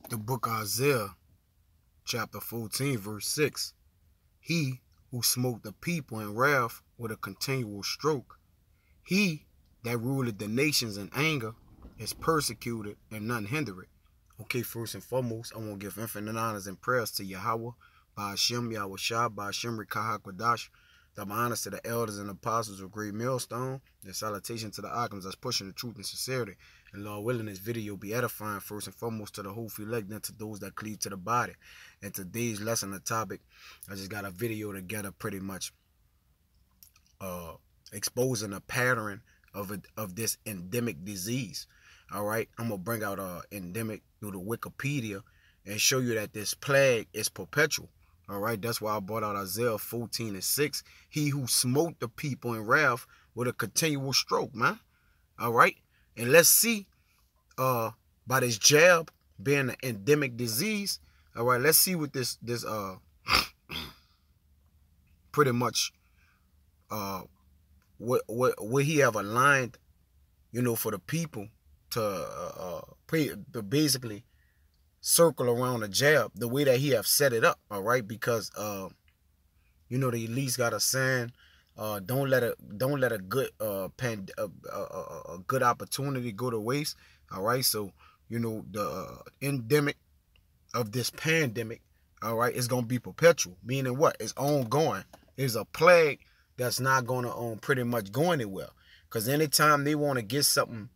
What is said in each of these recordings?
The book of Isaiah, chapter 14, verse 6. He who smote the people in wrath with a continual stroke, he that ruleth the nations in anger, is persecuted and none hinder it. Okay, first and foremost, I want to give infinite honors and prayers to Yahweh, Ba'ashem, Yahweh Shah, Ba'ashem, Rikah HaKodash. The honors to the elders and apostles of Great Millstone. The salutation to the icons that's pushing the truth and sincerity. And Lord willing, this video be edifying first and foremost to the whole elect, then to those that cleave to the body. And today's lesson, the topic, I just got a video together pretty much exposing a pattern of this endemic disease. All right, I'm gonna bring out endemic through the Wikipedia and show you that this plague is perpetual. All right, that's why I brought out Isaiah 14 and 6. He who smote the people in wrath with a continual stroke, man. All right, and let's see by this jab being an endemic disease. All right, let's see what this pretty much what he have aligned, you know, for the people to basically circle around the jab the way that he have set it up. All right, because you know, the elites got a saying, don't let a good a good opportunity go to waste. All right, so you know, the endemic of this pandemic, all right, is gonna be perpetual, meaning what? It's ongoing. It's a plague that's not gonna pretty much go anywhere, because anytime they want to get something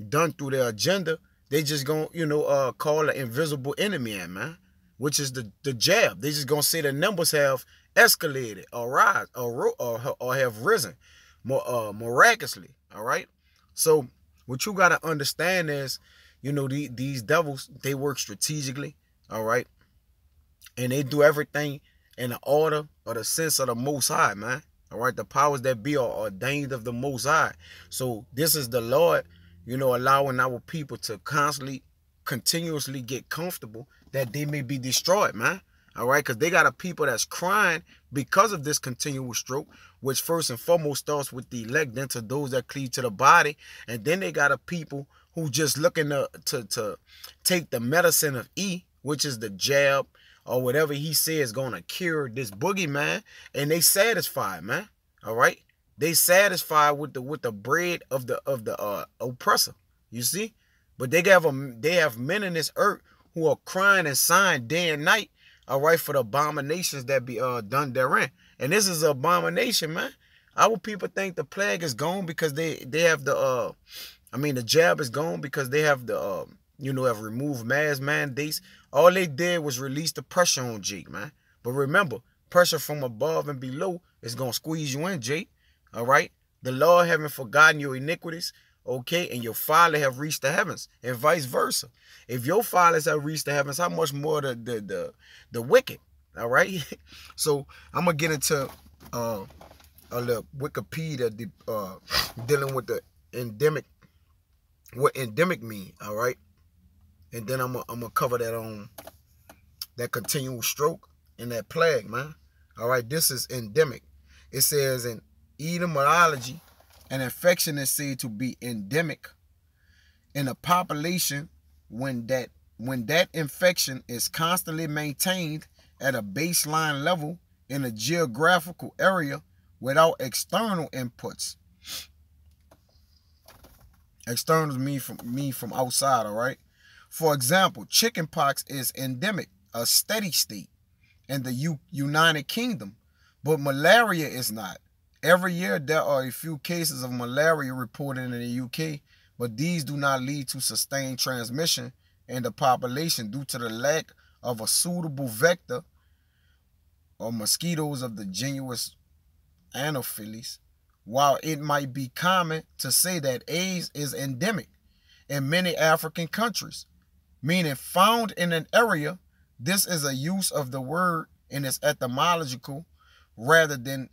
done through their agenda, they just gonna, you know, call an invisible enemy in, man, which is the jab. They just gonna say the numbers have escalated or rise or have risen more miraculously. All right, so what you gotta understand is, you know, these devils, they work strategically. All right, and they do everything in the order or the sense of the Most High, man. All right, the powers that be are ordained of the Most High. So this is the Lord, you know, allowing our people to continuously get comfortable that they may be destroyed, man. All right, because they got a people that's crying because of this continual stroke, which first and foremost starts with the elect, then to those that cleave to the body. And then they got a people who just looking to take the medicine of E, which is the jab, or whatever he says going to cure this boogeyman, and they satisfied, man. All right, they satisfied with the bread of the oppressor. You see, but they have men in this earth who are crying and sighing day and night. All right, for the abominations that be done therein, and this is an abomination, man. Our people think the plague is gone because they have the the jab is gone because they have the you know, have removed mass mandates. All they did was release the pressure on Jake, man. But remember, pressure from above and below is going to squeeze you in, Jake. All right? The Lord haven't forgotten your iniquities, okay? And your father have reached the heavens, and vice versa. If your fathers have reached the heavens, how much more the wicked? All right? So I'm going to get into a little Wikipedia dealing with the endemic, what endemic mean, all right? And then I'm gonna cover that on that continual stroke and that plague, man. All right, this is endemic. It says in etymology, an infection is said to be endemic in a population when that infection is constantly maintained at a baseline level in a geographical area without external inputs. Externals mean from outside, all right? For example, chickenpox is endemic, a steady state, in the United Kingdom, but malaria is not. Every year, there are a few cases of malaria reported in the UK, but these do not lead to sustained transmission in the population due to the lack of a suitable vector or mosquitoes of the genus Anopheles. While it might be common to say that AIDS is endemic in many African countries, meaning found in an area, this is a use of the word in its etymological rather than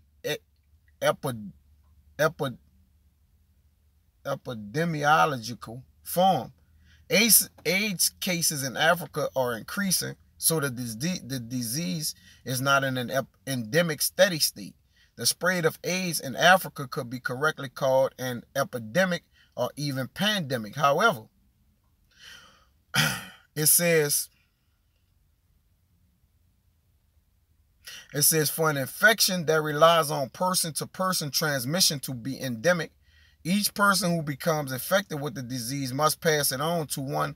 epidemiological form. AIDS cases in Africa are increasing, so the disease is not in an endemic steady state. The spread of AIDS in Africa could be correctly called an epidemic or even pandemic. However, it says It says, for an infection that relies on person-to-person transmission to be endemic, each person who becomes infected with the disease must pass it on to one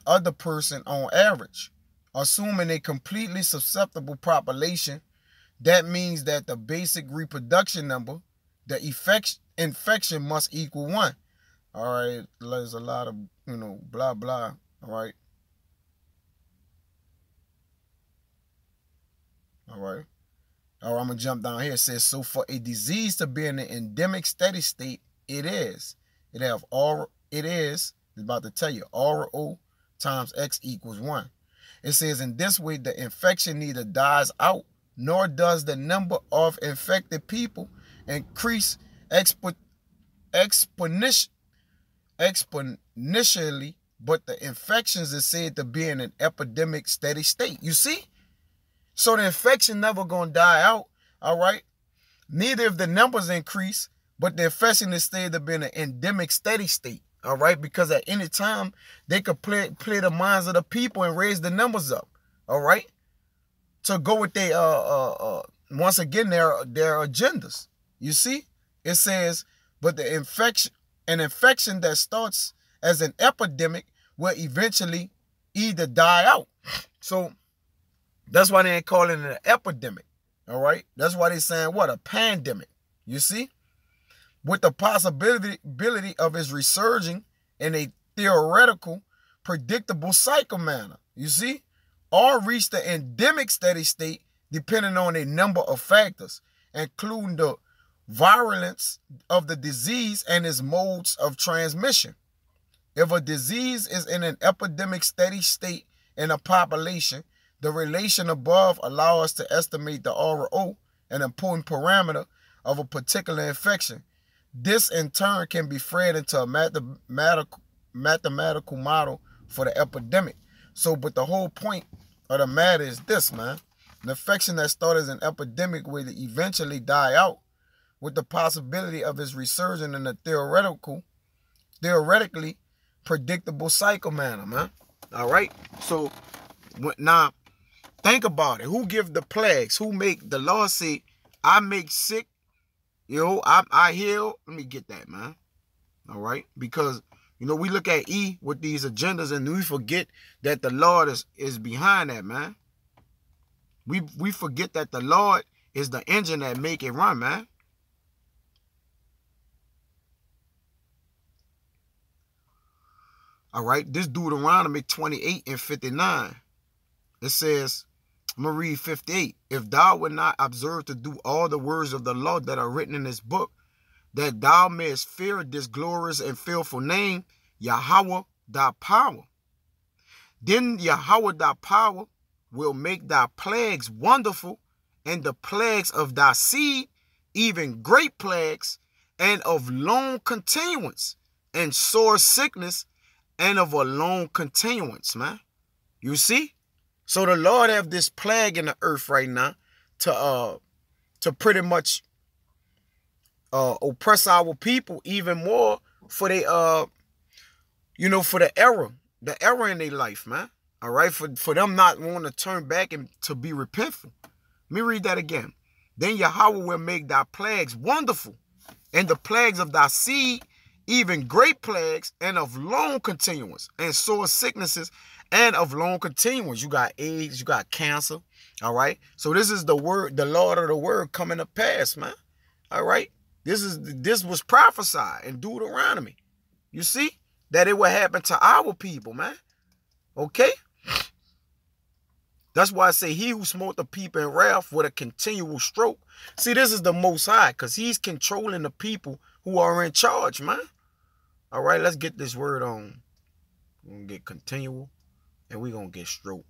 other person on average. Assuming a completely susceptible population, that means that the basic reproduction number, the infection must equal 1. All right, there's a lot of, blah, blah. All right. All right. All right, I'm going to jump down here. It says, so for a disease to be in an endemic steady state, it is about to tell you, RO times X equals 1. It says, in this way, the infection neither dies out, nor does the number of infected people increase exponentially, but the infections is said to be in an epidemic steady state. You see? So the infection never going to die out, all right? Neither if the numbers increase, but the infection is said to be in an endemic steady state, all right? Because at any time, they could play the minds of the people and raise the numbers up, all right? To go with their, once again, their agendas. You see? It says, but an infection that starts as an epidemic will eventually either die out. So that's why they ain't calling it an epidemic, all right? That's why they're saying, what, a pandemic, you see? With the possibility of its resurging in a theoretical, predictable cycle manner, you see? Or reach the endemic steady state depending on a number of factors, including the virulence of the disease and its modes of transmission. If a disease is in an epidemic steady state in a population, the relation above allows us to estimate the RO, an important parameter of a particular infection. This, in turn, can be fed into a mathematical model for the epidemic. So, but the whole point of the matter is this, man. An infection that started as an epidemic will eventually die out, with the possibility of its resurging in a theoretically predictable cycle manner, man. All right? So, now, think about it. Who give the plagues? Who make the Lord say, I make sick, I heal? Let me get that, man. All right? Because, we look at E with these agendas and we forget that the Lord is behind that, man. We forget that the Lord is the engine that make it run, man. All right? This Deuteronomy 28 and 59. It says, I'm going to read 58. If thou wilt not observe to do all the words of the law that are written in this book, that thou mayest fear this glorious and fearful name, Yahweh thy power. Then Yahweh thy power will make thy plagues wonderful, and the plagues of thy seed, even great plagues, and of long continuance, and sore sickness, and of a long continuance, man. You see? So the Lord have this plague in the earth right now to pretty much oppress our people even more for they for the error in their life, man. All right, for them not wanting to turn back and to be repentful. Let me read that again. Then Yahweh will make thy plagues wonderful, and the plagues of thy seed, even great plagues, and of long continuance, and sore sicknesses, and of long continuance. You got AIDS, you got cancer. All right. So this is the word, the Lord of the word coming to pass, man. All right. This was prophesied in Deuteronomy. You see that it will happen to our people, man. Okay. That's why I say he who smote the people in wrath with a continual stroke. See, this is the Most High, because he's controlling the people who are in charge, man. All right, let's get this word on. We're going to get continual, and we're going to get stroke.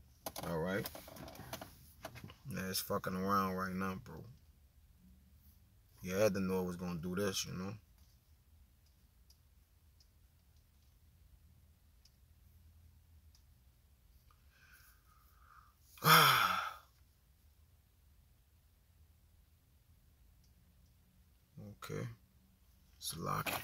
All right. Yeah, it's fucking around right now, bro. You had to know it was going to do this, Okay. It's locked.